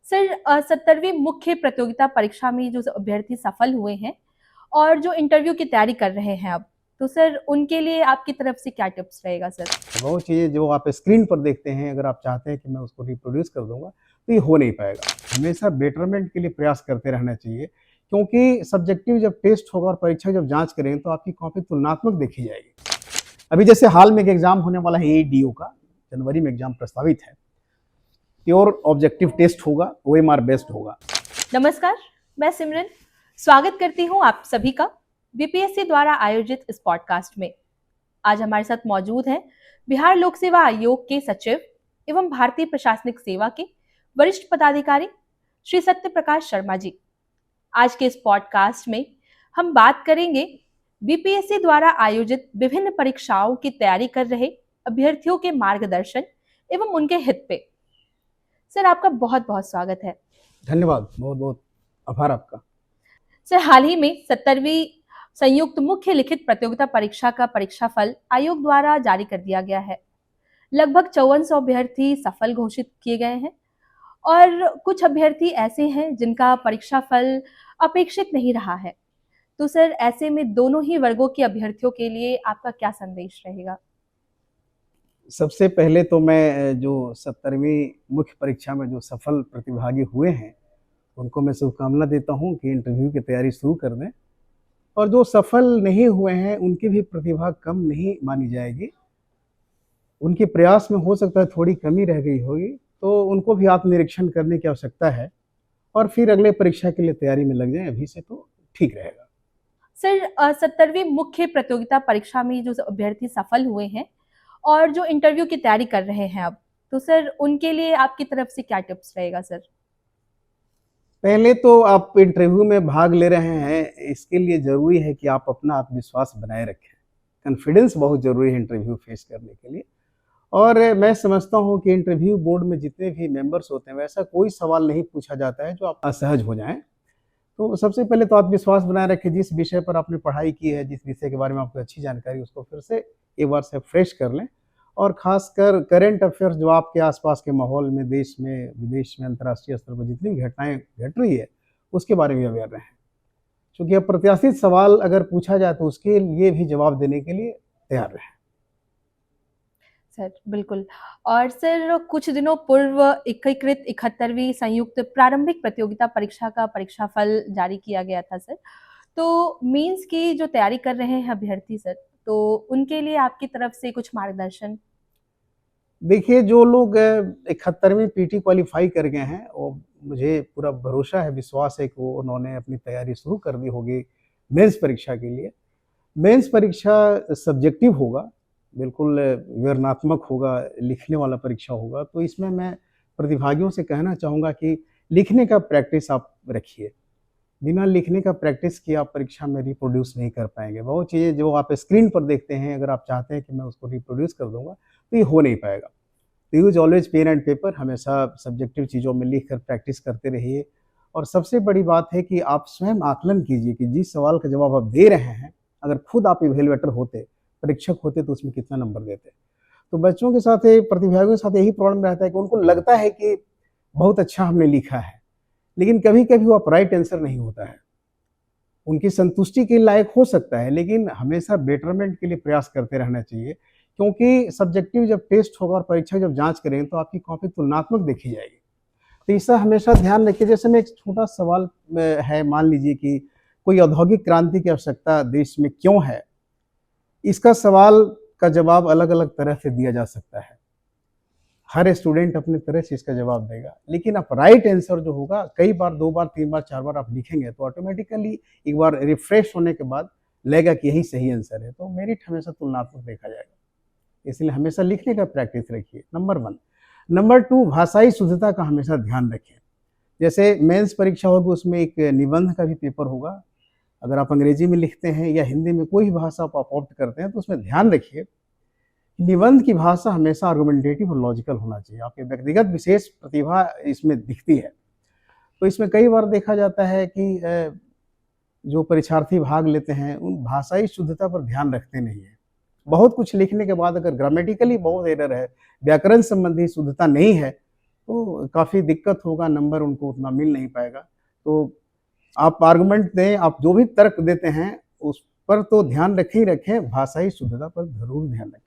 Sir 70वीं मुख्य प्रतियोगिता परीक्षा में जो अभ्यर्थी सफल हुए हैं और जो इंटरव्यू की तैयारी कर रहे हैं अब, तो सर उनके लिए आपकी तरफ से क्या टिप्स रहेगा सर? वो चीज़ें जो आप स्क्रीन पर देखते हैं, अगर आप चाहते हैं कि मैं उसको रिप्रोड्यूस कर दूँगा, तो ये हो नहीं पाएगा। हमेशा बेटरमेंट के लिए प्रयास करते रहना चाहिए, क्योंकि सब्जेक्टिव जब टेस्ट होगा और परीक्षा जब जाँच करेंगे, तो आपकी कॉपी तुलनात्मक देखी जाएगी। अभी जैसे हाल में एक एग्ज़ाम होने वाला है एईडीओ का, जनवरी में एग्ज़ाम प्रस्तावित है। प्योर ऑब्जेक्टिव टेस्ट होगा, ओएमआर बेस्ड होगा। नमस्कार, मैं सिमरन स्वागत करती हूँ आप सभी का बीपीएससी द्वारा आयोजित इस पॉडकास्ट में। आज हमारे साथ मौजूद हैं बिहार लोक सेवा आयोग के सचिव एवं भारतीय प्रशासनिक सेवा के वरिष्ठ पदाधिकारी श्री सत्य प्रकाश शर्मा जी। आज के इस पॉडकास्ट में हम बात करेंगे बीपीएससी द्वारा आयोजित विभिन्न परीक्षाओं की तैयारी कर रहे अभ्यर्थियों के मार्गदर्शन एवं उनके हित पे। सर आपका बहुत बहुत स्वागत है। धन्यवाद, बहुत बहुत आभार आपका। सर हाल ही में 70वीं संयुक्त मुख्य लिखित प्रतियोगिता परीक्षा का परीक्षाफल आयोग द्वारा जारी कर दिया गया है। लगभग 5400 अभ्यर्थी सफल घोषित किए गए हैं और कुछ अभ्यर्थी ऐसे हैं जिनका परीक्षाफल अपेक्षित नहीं रहा है। तो सर ऐसे में दोनों ही वर्गों के अभ्यर्थियों के लिए आपका क्या संदेश रहेगा? सबसे पहले तो मैं जो 70वीं मुख्य परीक्षा में जो सफल प्रतिभागी हुए हैं, उनको मैं शुभकामना देता हूँ कि इंटरव्यू की तैयारी शुरू कर दें। और जो सफल नहीं हुए हैं, उनकी भी प्रतिभा कम नहीं मानी जाएगी। उनके प्रयास में हो सकता है थोड़ी कमी रह गई होगी, तो उनको भी आत्मनिरीक्षण करने की आवश्यकता है और फिर अगले परीक्षा के लिए तैयारी में लग जाएं। अभी से तो ठीक रहेगा। सर 70वीं मुख्य प्रतियोगिता परीक्षा में जो अभ्यर्थी सफल हुए हैं और जो इंटरव्यू की तैयारी कर रहे हैं अब, तो सर उनके लिए आपकी तरफ से क्या टिप्स रहेगा सर? पहले तो आप इंटरव्यू में भाग ले रहे हैं, इसके लिए ज़रूरी है कि आप अपना आत्मविश्वास बनाए रखें। कॉन्फिडेंस बहुत ज़रूरी है इंटरव्यू फेस करने के लिए। और मैं समझता हूँ कि इंटरव्यू बोर्ड में जितने भी मेंबर्स होते हैं, वैसा कोई सवाल नहीं पूछा जाता है जो आप असहज हो जाएँ। तो सबसे पहले तो आत्मविश्वास बनाए रखें। जिस विषय पर आपने पढ़ाई की है, जिस विषय के बारे में आपको अच्छी जानकारी है, उसको फिर से एक बार से फ्रेश कर लें। और ख़ासकर करंट अफ़ेयर्स जो आपके आसपास के माहौल में, देश में, विदेश में, अंतर्राष्ट्रीय स्तर पर जितनी भी घटनाएँ घट रही है, उसके बारे में अवेयर रहें। क्योंकि अब प्रत्याशित सवाल अगर पूछा जाए तो उसके लिए भी जवाब देने के लिए तैयार रहें। सर बिल्कुल। और सर कुछ दिनों पूर्व एकीकृत 71वीं संयुक्त प्रारंभिक प्रतियोगिता परीक्षा का परीक्षाफल जारी किया गया था सर। तो मेंस की जो तैयारी कर रहे हैं अभ्यर्थी सर, तो उनके लिए आपकी तरफ से कुछ मार्गदर्शन? देखिए, जो लोग 71वीं पीटी क्वालीफाई कर गए हैं, वो मुझे पूरा भरोसा है, विश्वास है कि वो उन्होंने अपनी तैयारी शुरू कर दी होगी मेंस परीक्षा के लिए। मेंस परीक्षा सब्जेक्टिव होगा, बिल्कुल विवरणात्मक होगा, लिखने वाला परीक्षा होगा। तो इसमें मैं प्रतिभागियों से कहना चाहूँगा कि लिखने का प्रैक्टिस आप रखिए। बिना लिखने का प्रैक्टिस किए आप परीक्षा में रिप्रोड्यूस नहीं कर पाएँगे। वो चीज़ें जो आप स्क्रीन पर देखते हैं, अगर आप चाहते हैं कि मैं उसको रिप्रोड्यूस कर दूँगा, तो ये हो नहीं पाएगा। तो use always pen and paper. हमेशा सब्जेक्टिव चीज़ों में लिख कर प्रैक्टिस करते रहिए। और सबसे बड़ी बात है कि आप स्वयं आकलन कीजिए कि जिस सवाल का जवाब आप दे रहे हैं, अगर खुद आप इवैल्यूएटर होते, परीक्षक होते, तो उसमें कितना नंबर देते। तो बच्चों के साथ, प्रतिभागियों के साथ यही प्रॉब्लम रहता है कि उनको लगता है कि बहुत अच्छा हमने लिखा है, लेकिन कभी-कभी वो राइट आंसर नहीं होता है। उनकी संतुष्टि के लायक हो सकता है, लेकिन हमेशा बेटरमेंट के लिए प्रयास करते रहना चाहिए, क्योंकि सब्जेक्टिव जब टेस्ट होगा और परीक्षा जब जाँच करेंगे, तो आपकी कॉपी तुलनात्मक देखी जाएगी। तो इसका हमेशा ध्यान रखिए। जैसे मैं एक छोटा सवाल है, मान लीजिए कि कोई औद्योगिक क्रांति की आवश्यकता देश में क्यों है? इसका सवाल का जवाब अलग-अलग तरह से दिया जा सकता है। हर स्टूडेंट अपनी तरह से इसका जवाब देगा, लेकिन आप राइट आंसर जो होगा, कई बार, 2 बार, 3 बार, 4 बार आप लिखेंगे, तो ऑटोमेटिकली एक बार रिफ्रेश होने के बाद लगेगा कि यही सही आंसर है। तो मेरिट हमेशा तुलनात्मक देखा जाएगा, इसलिए हमेशा लिखने का प्रैक्टिस रखिए, नंबर 1। नंबर 2, भाषाई शुद्धता का हमेशा ध्यान रखें। जैसे मेंस परीक्षा होगी, उसमें एक निबंध का भी पेपर होगा। अगर आप अंग्रेजी में लिखते हैं या हिंदी में, कोई भी भाषा आप ऑप्ट करते हैं, तो उसमें ध्यान रखिए, निबंध की भाषा हमेशा आर्गुमेंटेटिव और लॉजिकल होना चाहिए। आपकी व्यक्तिगत विशेष प्रतिभा इसमें दिखती है। तो इसमें कई बार देखा जाता है कि जो परीक्षार्थी भाग लेते हैं, उन भाषाई शुद्धता पर ध्यान रखते नहीं हैं। बहुत कुछ लिखने के बाद अगर ग्रामेटिकली बहुत एरर है, व्याकरण संबंधी शुद्धता नहीं है, तो काफ़ी दिक्कत होगा, नंबर उनको उतना मिल नहीं पाएगा। तो आप आर्गुमेंट दें, आप जो भी तर्क देते हैं, उस पर तो ध्यान रखें ही रखें, भाषाई शुद्धता पर ज़रूर ध्यान रखें।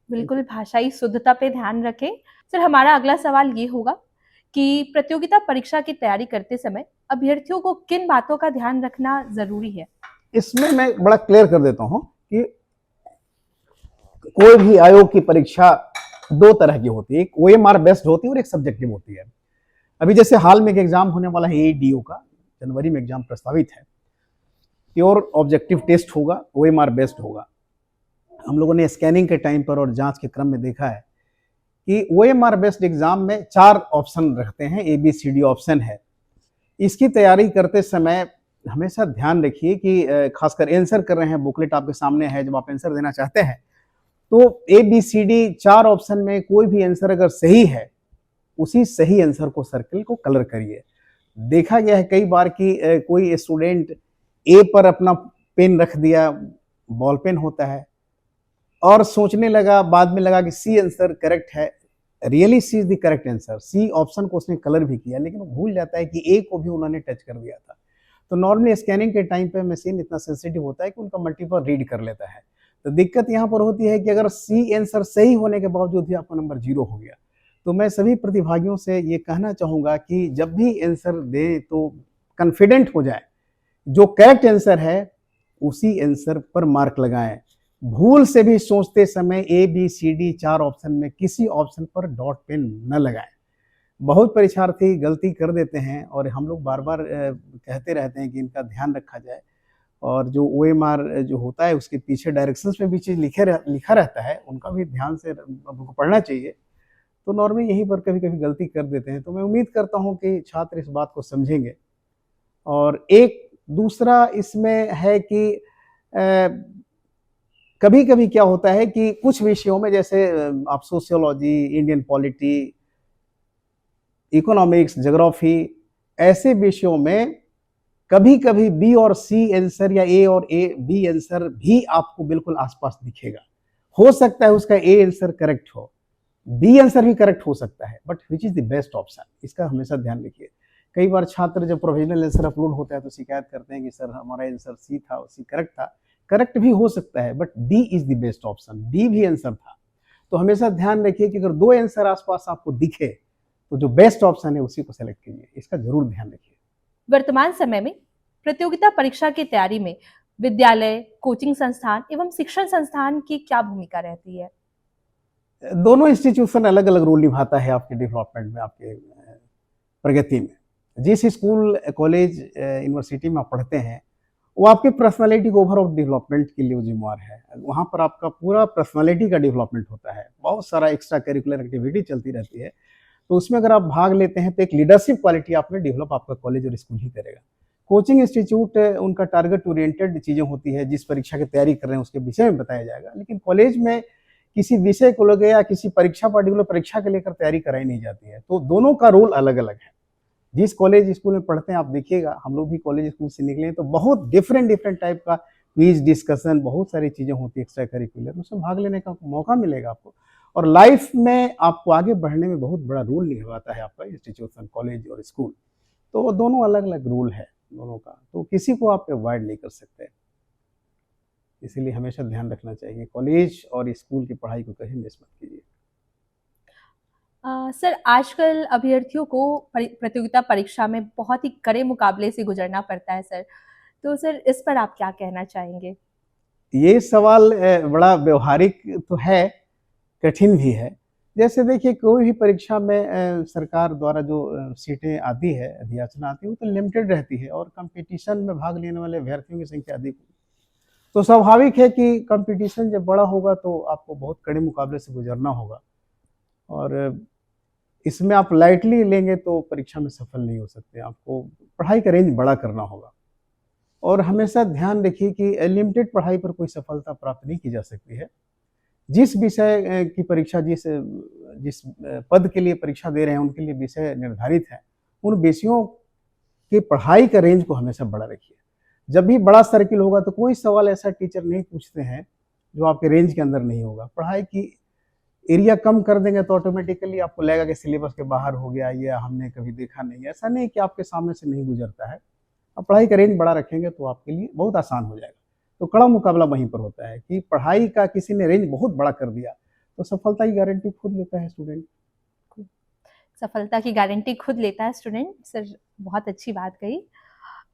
बिल्कुल, भाषाई शुद्धता पे ध्यान रखें। सर, हमारा अगला सवाल ये होगा कि प्रतियोगिता परीक्षा की तैयारी करते समय अभ्यर्थियों को किन बातों का ध्यान रखना ज़रूरी है? इसमें मैं बड़ा क्लियर कर देता हूँ कि कोई भी आयोग की परीक्षा 2 तरह की होती है, एक ओएमआर बेस्ड होती है और एक सब्जेक्टिव होती है। अभी जैसे हाल में एक एग्जाम होने वाला है एडीओ का, जनवरी में एग्जाम प्रस्तावित है। प्योर ऑब्जेक्टिव टेस्ट होगा, ओएमआर बेस्ड होगा। हम लोगों ने स्कैनिंग के टाइम पर और जांच के क्रम में देखा है कि ओएमआर बेस्ड एग्जाम में 4 ऑप्शन रखते हैं, ABCD ऑप्शन है। इसकी तैयारी करते समय हमेशा ध्यान रखिए कि खासकर आंसर कर रहे हैं, बुकलेट आपके सामने है, जब आप आंसर देना चाहते हैं तो ABCD 4 ऑप्शन में कोई भी आंसर अगर सही है, उसी सही आंसर को सर्कल को कलर करिए। देखा गया है कई बार कि कोई स्टूडेंट ए पर अपना पेन रख दिया, बॉल पेन होता है, और सोचने लगा, बाद में लगा कि सी आंसर करेक्ट है। Really C is the correct answer, C option को उसने कलर भी किया, लेकिन वो भूल जाता है कि ए को भी उन्होंने टच कर दिया था। तो नॉर्मली स्कैनिंग के टाइम पे मशीन इतना सेंसिटिव होता है कि उनका मल्टीपल रीड कर लेता है। तो दिक्कत यहाँ पर होती है कि अगर सी आंसर सही होने के बावजूद भी आपका नंबर 0 हो गया, तो मैं सभी प्रतिभागियों से ये कहना चाहूँगा कि जब भी आंसर दें तो कॉन्फिडेंट हो जाए, जो करेक्ट आंसर है उसी आंसर पर मार्क लगाएं। भूल से भी सोचते समय ABCD 4 ऑप्शन में किसी ऑप्शन पर डॉट पेन न लगाएं। बहुत परीक्षार्थी गलती कर देते हैं और हम लोग बार बार कहते रहते हैं कि इनका ध्यान रखा जाए, और जो OMR जो होता है उसके पीछे डायरेक्शंस में भी चीज़ लिखा रहता है, उनका भी ध्यान से हमको पढ़ना चाहिए। तो नॉर्मली यहीं पर कभी कभी गलती कर देते हैं, तो मैं उम्मीद करता हूँ कि छात्र इस बात को समझेंगे। और एक दूसरा इसमें है कि कभी कभी क्या होता है कि कुछ विषयों में, जैसे आप sociology, Indian polity, economics, geography, ऐसे विषयों में कभी कभी बी और सी आंसर या ए और ए बी आंसर भी आपको बिल्कुल आसपास दिखेगा। हो सकता है उसका ए आंसर करेक्ट हो, बी आंसर भी करेक्ट हो सकता है, but which is the best option, इसका हमेशा ध्यान रखिए। कई बार छात्र जब प्रोविजनल आंसर अपलोड होता है तो शिकायत करते हैं कि सर हमारा आंसर सी था, सी करेक्ट था। करेक्ट भी हो सकता है, but D is the best option, D भी आंसर था। तो हमेशा ध्यान रखिए कि अगर 2 आंसर आसपास आपको दिखे तो जो बेस्ट ऑप्शन है उसी को सेलेक्ट कीजिए, इसका जरूर ध्यान रखिए। वर्तमान समय में प्रतियोगिता परीक्षा की तैयारी में विद्यालय, कोचिंग संस्थान एवं शिक्षण संस्थान की क्या भूमिका रहती है? दोनों इंस्टीट्यूशन अलग अलग रोल निभाता है आपके डेवलपमेंट में, आपके प्रगति में। जिस स्कूल, कॉलेज, यूनिवर्सिटी में आप पढ़ते हैं, वो आपके पर्सनालिटी को ओवरऑल डेवलपमेंट के लिए जिम्मेवार है। वहाँ पर आपका पूरा पर्सनालिटी का डेवलपमेंट होता है, बहुत सारा एक्स्ट्रा करिकुलर एक्टिविटी चलती रहती है। तो उसमें अगर आप भाग लेते हैं तो एक लीडरशिप क्वालिटी आप में डेवलप आपका कॉलेज और स्कूल ही करेगा। कोचिंग इंस्टीट्यूट, उनका टारगेट ओरिएंटेड चीज़ें होती है, जिस परीक्षा की तैयारी कर रहे हैं उसके विषय में बताया जाएगा। लेकिन कॉलेज में किसी विषय को लेकर या किसी परीक्षा, पर्टिकुलर परीक्षा के लेकर तैयारी कराई नहीं जाती है। तो दोनों का रोल अलग अलग है। जिस कॉलेज स्कूल में पढ़ते हैं, आप देखिएगा, हम लोग भी कॉलेज स्कूल से निकले हैं, तो बहुत डिफरेंट टाइप का क्विज, डिस्कशन, बहुत सारी चीज़ें होती है एक्स्ट्रा करिकुलर, उसमें भाग लेने का मौका मिलेगा आपको। और लाइफ में आपको आगे बढ़ने में बहुत बड़ा रोल निभाता है आपका इंस्टीट्यूशन, कॉलेज और स्कूल। तो दोनों अलग अलग रोल है दोनों का, तो किसी को आप अवॉइड नहीं कर सकते। इसीलिए हमेशा ध्यान रखना चाहिए, कॉलेज और स्कूल की पढ़ाई को कहीं मिस मत कीजिए। सर, आजकल अभ्यर्थियों को प्रतियोगिता परीक्षा में बहुत ही कड़े मुकाबले से गुजरना पड़ता है सर। तो सर, इस पर आप क्या कहना चाहेंगे? ये सवाल बड़ा व्यवहारिक तो है, कठिन भी है। जैसे देखिए, कोई भी परीक्षा में सरकार द्वारा जो सीटें आती है, अधियाचना आती है, वो तो लिमिटेड रहती है, और कंपटीशन में भाग लेने वाले अभ्यर्थियों की संख्या अधिक होगी। तो स्वाभाविक है कि कंपटीशन जब बड़ा होगा तो आपको बहुत कड़े मुकाबले से गुजरना होगा, और इसमें आप लाइटली लेंगे तो परीक्षा में सफल नहीं हो सकते। आपको पढ़ाई का रेंज बड़ा करना होगा, और हमेशा ध्यान रखिए कि लिमिटेड पढ़ाई पर कोई सफलता प्राप्त नहीं की जा सकती है। जिस विषय की परीक्षा, जिस पद के लिए परीक्षा दे रहे हैं, उनके लिए विषय निर्धारित है, उन विषयों की पढ़ाई का रेंज को हमेशा बड़ा रखिए। जब भी बड़ा सर्किल होगा तो कोई सवाल ऐसा टीचर नहीं पूछते हैं जो आपके रेंज के अंदर नहीं होगा। पढ़ाई की एरिया कम कर देंगे तो ऑटोमेटिकली आपको लगेगा कि सिलेबस के बाहर हो गया, ये हमने कभी देखा नहीं है। ऐसा नहीं कि आपके सामने से नहीं गुजरता है। आप पढ़ाई का रेंज बड़ा रखेंगे तो आपके लिए बहुत आसान हो जाएगा। तो कड़ा मुकाबला वहीं पर होता है कि पढ़ाई का किसी ने रेंज बहुत बड़ा कर दिया तो सफलता की गारंटी खुद लेता है स्टूडेंट। सफलता की गारंटी खुद लेता है स्टूडेंट। सर, बहुत अच्छी बात कही।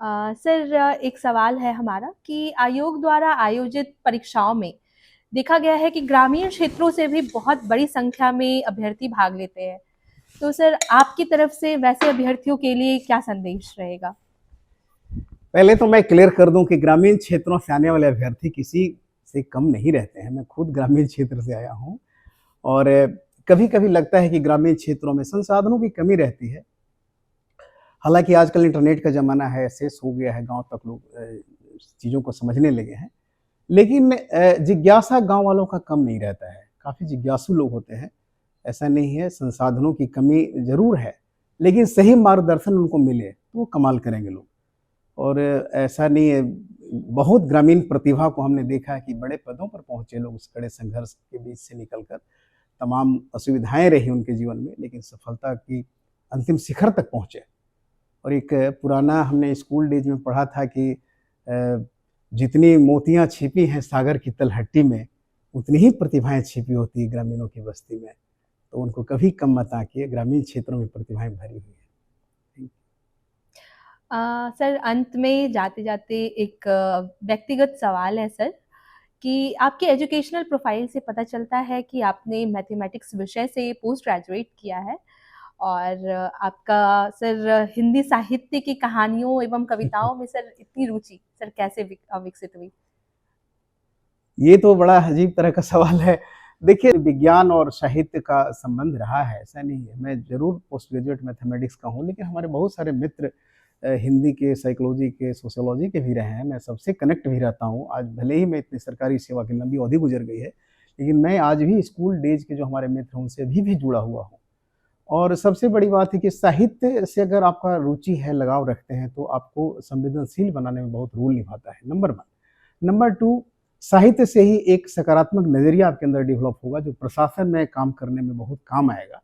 सर, एक सवाल है हमारा कि आयोग द्वारा आयोजित परीक्षाओं में देखा गया है कि ग्रामीण क्षेत्रों से भी बहुत बड़ी संख्या में अभ्यर्थी भाग लेते हैं। तो सर, आपकी तरफ से वैसे अभ्यर्थियों के लिए क्या संदेश रहेगा? पहले तो मैं क्लियर कर दूं कि ग्रामीण क्षेत्रों से आने वाले अभ्यर्थी किसी से कम नहीं रहते हैं। मैं खुद ग्रामीण क्षेत्र से आया हूं और कभी कभी लगता है कि ग्रामीण क्षेत्रों में संसाधनों की कमी रहती है। हालांकि आजकल इंटरनेट का ज़माना है, एक्सेस हो गया है, गांव तक लोग चीज़ों को समझने लगे हैं। लेकिन जिज्ञासा गांव वालों का कम नहीं रहता है, काफ़ी जिज्ञासु लोग होते हैं। ऐसा नहीं है, संसाधनों की कमी ज़रूर है, लेकिन सही मार्गदर्शन उनको मिले तो वो कमाल करेंगे लोग। और ऐसा नहीं है, बहुत ग्रामीण प्रतिभा को हमने देखा है कि बड़े पदों पर पहुँचे लोग उस कड़े संघर्ष के बीच से निकल कर। तमाम असुविधाएँ रही उनके जीवन में, लेकिन सफलता की अंतिम शिखर तक पहुँचे। और एक पुराना हमने स्कूल डेज में पढ़ा था कि जितनी मोतियाँ छिपी हैं सागर की तलहटी में, उतनी ही प्रतिभाएँ छिपी होती हैं ग्रामीणों की बस्ती में। तो उनको कभी कम मत आँकिए, ग्रामीण क्षेत्रों में प्रतिभाएँ भरी हुई हैं। सर, अंत में जाते-जाते एक व्यक्तिगत सवाल है सर कि आपके एजुकेशनल प्रोफाइल से पता चलता है कि आपने मैथमेटिक्स विषय से पोस्ट ग्रेजुएट किया है और आपका सर हिंदी साहित्य की कहानियों एवं कविताओं में सर इतनी रुचि सर कैसे विकसित हुई? ये तो बड़ा अजीब तरह का सवाल है। देखिए, विज्ञान और साहित्य का संबंध रहा है, ऐसा नहीं है। मैं ज़रूर पोस्ट ग्रेजुएट मैथमेटिक्स का हूँ, लेकिन हमारे बहुत सारे मित्र हिंदी के, साइकोलॉजी के, सोशियोलॉजी के भी रहे हैं। मैं सबसे कनेक्ट भी रहता हूँ। आज भले ही मैं इतनी सरकारी सेवा की लंबी अवधि गुजर गई है, लेकिन मैं आज भी स्कूल डेज के जो हमारे मित्र हैं, उनसे अभी भी जुड़ा हुआ हूँ। और सबसे बड़ी बात है कि साहित्य से अगर आपका रुचि है, लगाव रखते हैं, तो आपको संवेदनशील बनाने में बहुत रोल निभाता है, नंबर 1। नंबर 2, साहित्य से ही एक सकारात्मक नज़रिया आपके अंदर डेवलप होगा, जो प्रशासन में काम करने में बहुत काम आएगा।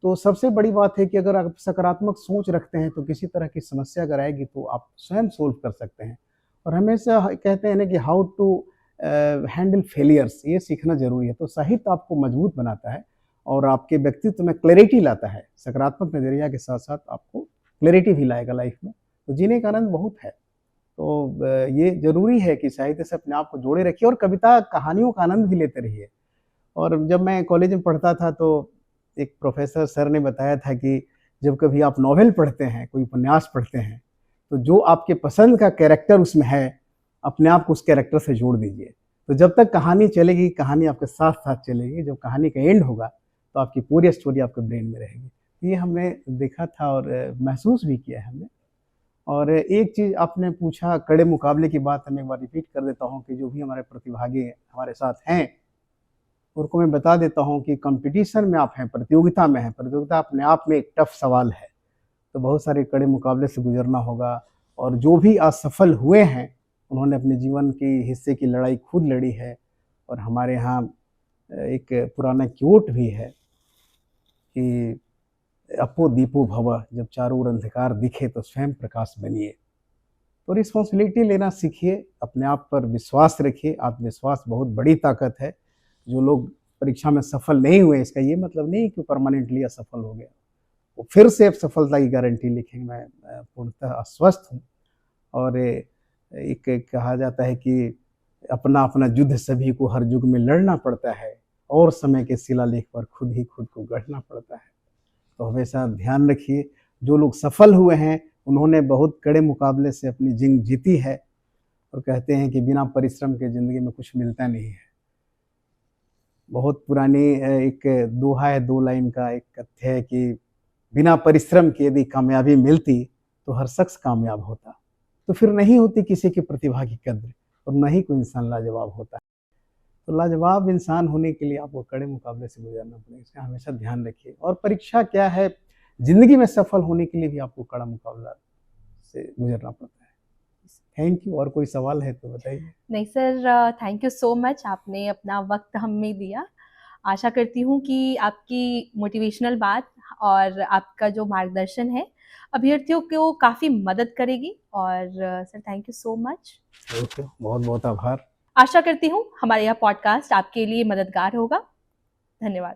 तो सबसे बड़ी बात है कि अगर आप सकारात्मक सोच रखते हैं, तो किसी तरह की समस्या अगर आएगी, तो आप स्वयं सोल्व कर सकते हैं। और हमेशा कहते हैं ना कि हाउ टू हैंडल फेलियर्स, ये सीखना ज़रूरी है। तो साहित्य आपको मजबूत बनाता है और आपके व्यक्तित्व में क्लैरिटी लाता है। सकारात्मक नज़रिया के साथ-साथ आपको क्लैरिटी भी लाएगा लाइफ में। तो जीने का आनंद बहुत है। तो ये ज़रूरी है कि साहित्य से अपने आप को जोड़े रखिए और कविता, कहानियों का आनंद भी लेते रहिए। और जब मैं कॉलेज में पढ़ता था तो एक प्रोफ़ेसर सर ने बताया था कि जब कभी आप नॉवेल पढ़ते हैं, कोई उपन्यास पढ़ते हैं, तो जो आपके पसंद का कैरेक्टर उसमें है, अपने आप को उस कैरेक्टर से जोड़ दीजिए। तो जब तक कहानी चलेगी, कहानी आपके साथ-साथ चलेगी। जब कहानी का एंड होगा, तो आपकी पूरी स्टोरी आपके ब्रेन में रहेगी। ये हमने देखा था और महसूस भी किया है हमने। और एक चीज़ आपने पूछा, कड़े मुकाबले की बात मैं एक बार रिपीट कर देता हूँ कि जो भी हमारे प्रतिभागी हमारे साथ हैं, उनको मैं बता देता हूँ कि कॉम्पिटिशन में आप हैं, प्रतियोगिता में हैं। प्रतियोगिता अपने आप में एक टफ सवाल है। तो बहुत सारे कड़े मुकाबले से गुज़रना होगा और जो भी असफल हुए हैं, उन्होंने अपने जीवन की हिस्से की लड़ाई खुद लड़ी है। और हमारे यहाँ एक पुराना क्योट भी है कि "अपो दीपो भव", जब चारों ओर अंधकार दिखे तो स्वयं प्रकाश बनिए। तो रिस्पॉन्सिबिलिटी लेना सीखिए, अपने आप पर विश्वास रखिए। आत्मविश्वास बहुत बड़ी ताकत है। जो लोग परीक्षा में सफल नहीं हुए, इसका ये मतलब नहीं कि परमानेंटली असफल हो गया। वो फिर से अब सफलता की गारंटी लिखेंगे। मैं पूर्णतः आश्वस्त हूँ। और एक एक कहा जाता है कि अपना-अपना युद्ध सभी को हर युग में लड़ना पड़ता है और समय के शिलालेख पर खुद ही खुद को गढ़ना पड़ता है। तो हमेशा ध्यान रखिए, जो लोग सफल हुए हैं, उन्होंने बहुत कड़े मुकाबले से अपनी जंग जीती है। और कहते हैं कि बिना परिश्रम के ज़िंदगी में कुछ मिलता नहीं है। बहुत पुरानी एक दोहा है, 2 लाइन का एक कथ्य है कि बिना परिश्रम के यदि कामयाबी मिलती, तो हर शख्स कामयाब होता। तो फिर नहीं होती किसी की प्रतिभा की कद्र और ना ही कोई इंसान लाजवाब होता है। तो लाजवाब इंसान होने के लिए आपको कड़े मुकाबले से गुजरना पड़ेगा, इसका हमेशा ध्यान रखिए। और परीक्षा क्या है, ज़िंदगी में सफल होने के लिए भी आपको कड़ा मुकाबला से गुजरना पड़ता है। Thank you. और कोई सवाल है तो बताइए? नहीं sir, thank you so much, आपने अपना वक्त हमें दिया। आशा करती हूँ कि आपकी मोटिवेशनल बात और आपका जो मार्गदर्शन है अभ्यर्थियों को काफ़ी मदद करेगी। और sir, thank you so much. Okay, बहुत बहुत आभार। आशा करती हूँ हमारा यह पॉडकास्ट आपके लिए मददगार होगा। धन्यवाद।